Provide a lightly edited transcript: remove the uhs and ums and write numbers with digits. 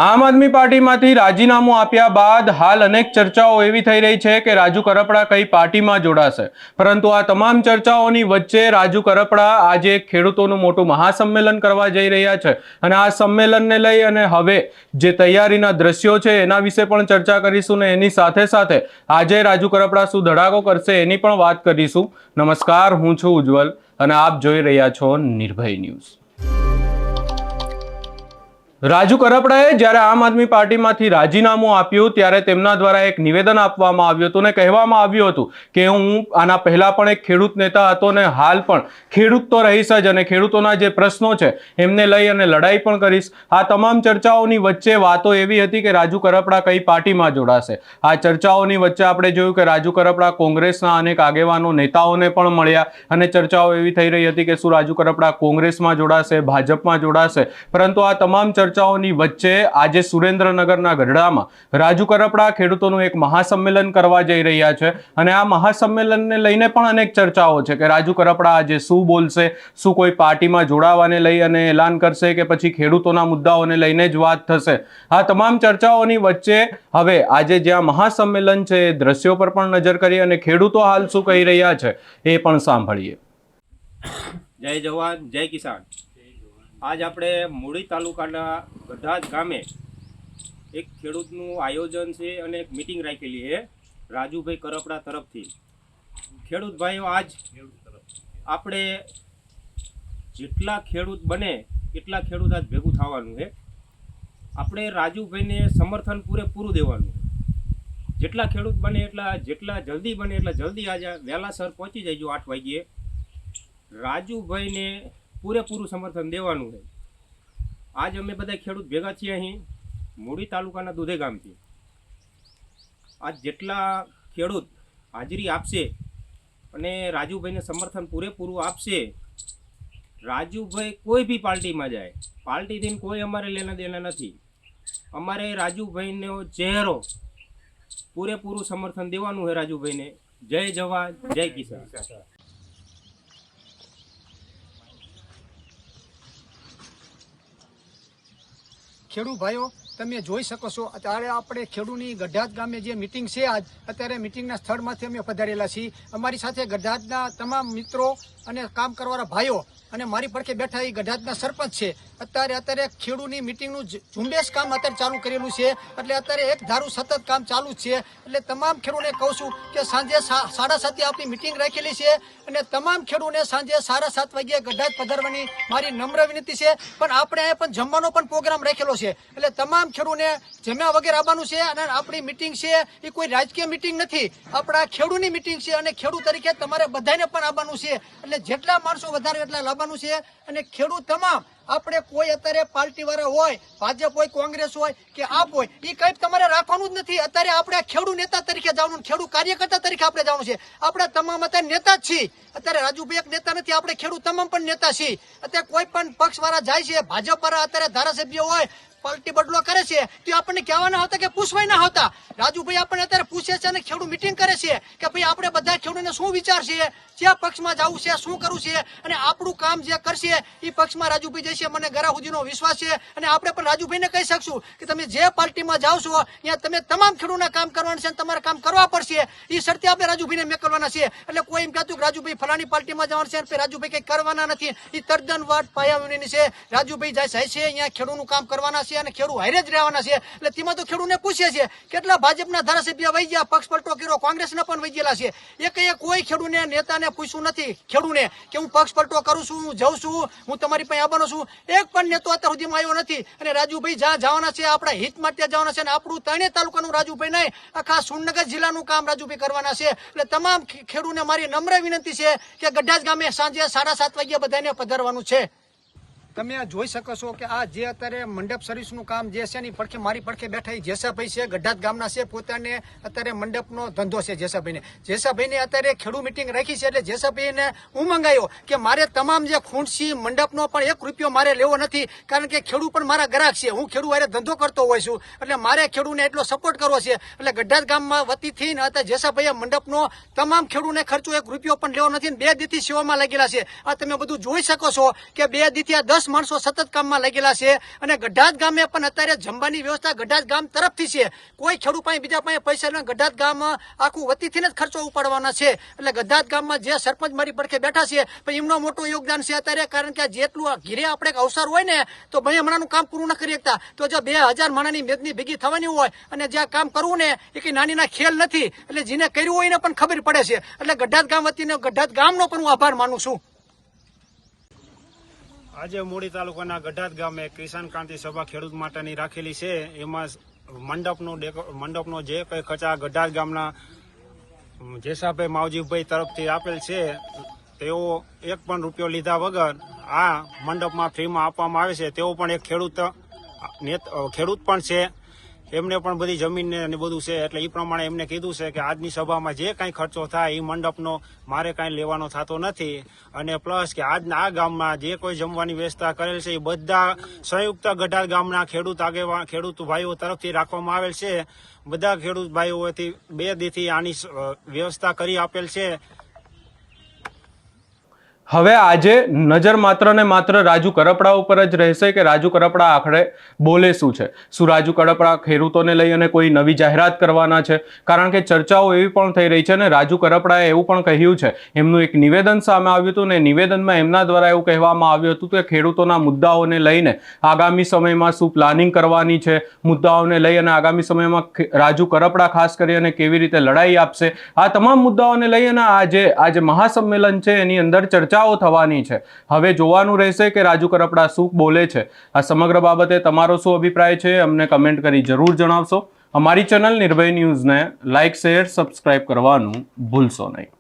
આમ આદમી પાર્ટીમાંથી રાજીનામું આપ્યા બાદ હાલ અનેક ચર્ચાઓ એવી થઈ રહી છે કે રાજુ કરપડા કઈ પાર્ટીમાં જોડાશે, પરંતુ આ તમામ ચર્ચાઓની વચ્ચે રાજુ કરપડા આજે ખેડૂતોનું મોટું મહાસંમેલન કરવા જઈ રહ્યા છે અને આ સંમેલનને લઈ અને હવે જે તૈયારીના દ્રશ્યો છે એના વિશે પણ ચર્ચા કરીશું ને એની સાથે સાથે આજે રાજુ કરપડા શું ધડાકો કરશે એની પણ વાત કરીશું। નમસ્કાર, હું છું ઉજ્જવલ અને આપ જોઈ રહ્યા છો નિર્ભય ન્યૂઝ। રાજુ કરપડાએ જ્યારે આમ આદમી પાર્ટીમાંથી રાજીનામું આપ્યું ત્યારે તેમના દ્વારા એક નિવેદન આપવામાં આવ્યું હતું ને કહેવામાં આવ્યું હતું કે હું આના પહેલા પણ એક ખેડૂત નેતા હતો ને હાલ પણ ખેડૂત તો રહીશ જ અને ખેડૂતોના જે પ્રશ્નો છે એમને લઈ અને લડાઈ પણ કરીશ। આ તમામ ચર્ચાઓની વચ્ચે વાતો એવી હતી કે રાજુ કરપડા કઈ પાર્ટીમાં જોડાશે। આ ચર્ચાઓની વચ્ચે આપણે જોયું કે રાજુ કરપડા કોંગ્રેસના અનેક આગેવાનો નેતાઓને પણ મળ્યા અને ચર્ચાઓ એવી થઈ રહી હતી કે શું રાજુ કરપડા કોંગ્રેસમાં જોડાશે, ભાજપમાં જોડાશે, પરંતુ આ તમામ ચર્ચાઓની વચ્ચે આજે સુરેન્દ્રનગરના ગઢડામાં રાજુ કરપડા ખેડૂતોનું એક મહાસંમેલન કરવા જઈ રહ્યા છે અને આ મહાસંમેલનને લઈને પણ અનેક ચર્ચાઓ છે કે રાજુ કરપડા આજે શું બોલશે, શું કોઈ પાર્ટીમાં જોડાવાને લઈ અને એલાન કરશે કે પછી ખેડૂતોના મુદ્દાઓને લઈને જ વાત થશે। આ તમામ ચર્ચાઓની વચ્ચે હવે આજે જ્યાં મહાસંમેલન છે એ દ્રશ્યો પર પણ નજર કરીએ અને ખેડૂતો હાલ શું કહી રહ્યા છે એ પણ સાંભળીએ। જય જવાન જય કિસાન। આજ આપણે મૂળી તાલુકાના ગઢાજ ગામે એક ખેડૂતનું આયોજન છે અને એક મીટિંગ રાખેલી છે રાજુભાઈ કરપડા તરફથી। ખેડૂત ભાઈઓ, આજ આપણે જેટલા ખેડૂત બને એટલા ખેડૂત આજ ભેગું થવાનું છે। આપણે રાજુભાઈને સમર્થન પૂરેપૂરું દેવાનું છે। જેટલા ખેડૂત બને જેટલા જલ્દી બને એટલા જલ્દી આજે વહેલાસર પહોંચી જઈજો 8 વાગ્યે। રાજુભાઈને પૂરેપૂરું સમર્થન દેવાનું છે। આજ અમે બધા ખેડૂત ભેગા છીએ અહીં મૂળી તાલુકાના દુધે ગામથી। આજ જેટલા ખેડૂત હાજરી આપશે અને રાજુભાઈને સમર્થન પૂરેપૂરું આપશે, રાજુભાઈ કોઈ બી પાર્ટીમાં જાય, પાર્ટીથી કોઈ અમારે લેના દેના નથી। અમારે રાજુભાઈનો ચહેરો પૂરેપૂરું સમર્થન દેવાનું છે રાજુભાઈને। જય જવાન જય કિસાન। ખેડૂત ભાઈઓ, તમે જોઈ શકો છો અત્યારે આપણે ખેડૂની ગઢાજ ગામે જે મિટિંગ છે આજ અત્યારે મિટિંગના સ્થળમાંથી અમે પધારેલા છીએ। અમારી સાથે ગઢાજના તમામ મિત્રો અને કામ કરવાના ભાઈઓ અને મારી પડખે બેઠા એ ગઢાજના સરપંચ છે। અત્યારે ખેડૂની મિટિંગનું ઝુંબેશ કામ અત્યારે ચાલુ કરેલું છે, એટલે અત્યારે એક ધારું સતત કામ ચાલુ જ છે। એટલે તમામ ખેડૂને કહું છું કે સાંજે 7:30 આપણી મિટિંગ રાખેલી છે અને તમામ ખેડૂને સાંજે 7:30 વાગ્યે ગઢાજ પધારવાની મારી નમ્ર વિનંતી છે। પણ આપણે અહીંયા પણ જમવાનો પણ પ્રોગ્રામ રાખેલો છે, એટલે તમામ ખેડૂને જમ્યા વગર આવવાનું છે। અને આપણી મિટિંગ છે એ કોઈ રાજકીય મિટિંગ નથી, આપણા ખેડૂની મિટિંગ છે અને ખેડૂત તરીકે તમારે બધાને પણ આવવાનું છે। એટલે જેટલા માણસો વધારે એટલા લાવવાનું છે અને ખેડૂત તમામ આપણે કોઈ અત્યારે પાર્ટી વાળા હોય, ભાજપ હોય, કોંગ્રેસ હોય કે આપ હોય, એ કઈ તમારે રાખવાનું જ નથી। અત્યારે આપણે ખેડૂત નેતા તરીકે જવાનું, ખેડૂત કાર્યકર્તા તરીકે આપણે જવાનું છે। આપણે તમામ અત્યારે નેતા જ છીએ। અત્યારે રાજુભાઈ એક નેતા નથી, આપણે ખેડૂત તમામ પણ નેતા છીએ। અત્યારે કોઈ પણ પક્ષ વાળા જાય છે, ભાજપ વાળા અત્યારે ધારાસભ્ય હોય પાર્ટી બદલો કરે છે તો આપણને કહેવાના હોતા કે પૂછવાય ના હોતા। રાજુભાઈ આપણને અત્યારે પૂછે છે અને ખેડૂત મિટિંગ કરે છે કે ભાઈ આપણે બધા ખેડૂતને શું વિચાર છે, કયા પક્ષમાં જવું છે, શું કરવું છે અને આપણું કામ જે કરશે એ પક્ષમાં રાજુભાઈ જશે। મને ઘરા સુધીનો વિશ્વાસ છે અને આપણે પણ રાજુભાઈને કહી શકશું કે તમે જે પાર્ટીમાં જાઓ છો ત્યાં તમે તમામ ખેડૂતના કામ કરવાના છે અને તમારે કામ કરવા પડશે। એ શરતે આપણે રાજુભાઈને મેકલવાના છે। એટલે કોઈ એમ કહેતું કે રાજુભાઈ ફલાણી પાર્ટીમાં જવાનું છે અને રાજુભાઈ કંઈ કરવાના નથી, એ તદ્દન વાત પાયાવીની છે। રાજુભાઈ જાય છે અહીંયા ખેડૂતનું કામ કરવાના છે અને ખેડૂત હારે જ રહેવાના છે। એટલે તેમાં તો ખેડૂતને પૂછે છે કેટલા ભાજપના ધારાસભ્ય વહી ગયા, પક્ષ પલટો કર્યો, કોંગ્રેસના પણ વહી ગયેલા છે। એક કોઈ ખેડૂતને નેતાને પૂછ્યું નથી ખેડૂતને કે હું પક્ષ પલટો કરું છું, હું જઉં છું, હું તમારી પાસે આવવાનો છું, એક પણ નેતો અત્યાર સુધીમાં આવ્યો નથી। અને રાજુભાઈ જ્યાં જવાના છે આપણા હિત માટે જવાના છે અને આપણું 3 તાલુકાનું રાજુભાઈ નહીં, આખા સુરનગર જિલ્લાનું કામ રાજુભાઈ કરવાના છે। એટલે તમામ ખેડૂતને મારી નમ્ર વિનંતી છે કે ગઢાજ ગામે સાંજે 7:30 વાગ્યે બધાને પધારવાનું છે। તમે જોઈ શકો છો કે આ જે અત્યારે મંડપ સર્વિસનું કામ જે છે એની પડખે મારી પડખે બેઠા જેસાભાઈ છે, ગઢાજ ગામના છે, પોતાને અત્યારે મંડપનો ધંધો છે જેસાભાઈને અત્યારે ખેડૂત મિટિંગ રાખી છે। એટલે જેસાભાઈને હું મંગાયો કે મારે તમામ જે ખૂંટસી મંડપનો પણ 1 રૂપિયો મારે લેવો નથી, કારણ કે ખેડૂત પણ મારા ગ્રાહક છે, હું ખેડૂત હારે ધંધો કરતો હોય છું, એટલે મારે ખેડૂતને એટલો સપોર્ટ કરવો છે। એટલે ગઢાજ ગામમાં વતીથી અત્યારે જેસાભાઈએ મંડપનો તમામ ખેડૂતને ખર્ચો 1 રૂપિયો પણ લેવો નથી, 2 દીથી સેવામાં લાગેલા છે। આ તમે બધું જોઈ શકો છો કે 2 દીથી આ 10 10 માણસો સતત કામમાં લાગેલા છે અને ગઢાત ગામે પણ અત્યારે જમવાની વ્યવસ્થા ગઢાત ગામ તરફથી છે. કોઈ ખેડૂત પાસે બીજા પાસે પૈસા ન, ગઢાત ગામ આખું વતીથી જ ખર્ચો ઉપાડવાના છે. એટલે ગઢાત ગામમાં જે સરપંચ મારી પડખે બેઠા છે પણ એમનો મોટો યોગદાન છે અત્યારે, કારણ કે જેટલું ઘીરે આપણે અવસર હોય ને તો ભાઈ હમણાંનું કામ પૂરું ન કરી શકતા, તો જો 2000 માણાની મેદની ભેગી થવાની હોય અને જે કામ કરવું ને એ કઈ નાની ના ખેલ નથી. એટલે જેને કર્યું હોય એને પણ ખબર પડે છે. એટલે ગઢાત ગામ વતીને ગઢાત ગામનો પણ હું આભાર માનું છું. આજે મૂળી તાલુકાના ગઢાત ગામે કિસાન ક્રાંતિ સભા ખેડૂત માટેની રાખેલી છે. એમાં મંડપનો જે કંઈ ખર્ચા ગઢાત ગામના જેસાભાઈ માવજીભાઈ તરફથી આપેલ છે, તેઓ એક પણ રૂપિયો લીધા વગર આ મંડપમાં ફ્રીમાં આપવામાં આવે છે. તેઓ પણ એક ખેડૂત પણ છે, એમને પણ બધી જમીન ને બધું છે. એટલે એ પ્રમાણે એમને કીધું છે કે આજની સભામાં જે કાંઈ ખર્ચો થાય એ મંડપનો મારે કાંઈ લેવાનો થતો નથી. અને પ્લસ કે આજના આ ગામમાં જે કોઈ જમવાની વ્યવસ્થા કરેલ છે એ બધા સંયુક્ત ગઢાત ગામના ખેડૂત ભાઈઓ તરફથી રાખવામાં આવેલ છે. બધા ખેડૂત ભાઈઓથી 2 દીથી આની વ્યવસ્થા કરી આપેલ છે. હવે આજે નજર માત્ર ને માત્ર રાજુ કરપડા ઉપર જ રહેશે કે રાજુ કરપડા આખરે બોલે શું છે? શું રાજુ કરપડા ખેડૂતોને લઈ અને કોઈ નવી જાહેરાત કરવાના છે? કારણ કે ચર્ચાઓ એવી પણ થઈ રહી છે ને રાજુ કરપડાએ એવું પણ કહ્યું છે, એમનું એક નિવેદન સામે આવ્યું હતું ને નિવેદનમાં એમના દ્વારા એવું કહેવામાં આવ્યું હતું કે ખેડૂતોના મુદ્દાઓને લઈને આગામી સમયમાં શું પ્લાનિંગ કરવાની છે, મુદ્દાઓને લઈ અને આગામી સમયમાં રાજુ કરપડા ખાસ કરી અને કેવી રીતે લડાઈ આપશે, આ તમામ મુદ્દાઓને લઈ અને આજે મહાસંમેલન છે એની અંદર ચર્ચાઓ થવાની છે. હવે જોવાનું રહેશે કે રાજુ કરપડા શું બોલે છે. આ સમગ્ર બાબતે તમારો શું અભિપ્રાય છે અમને કમેન્ટ કરી જરૂર જણાવશો. અમારી ચેનલ નિર્ભય ન્યૂઝને લાઇક, શેર, સબસ્ક્રાઇબ કરવાનું ભૂલશો નહીં.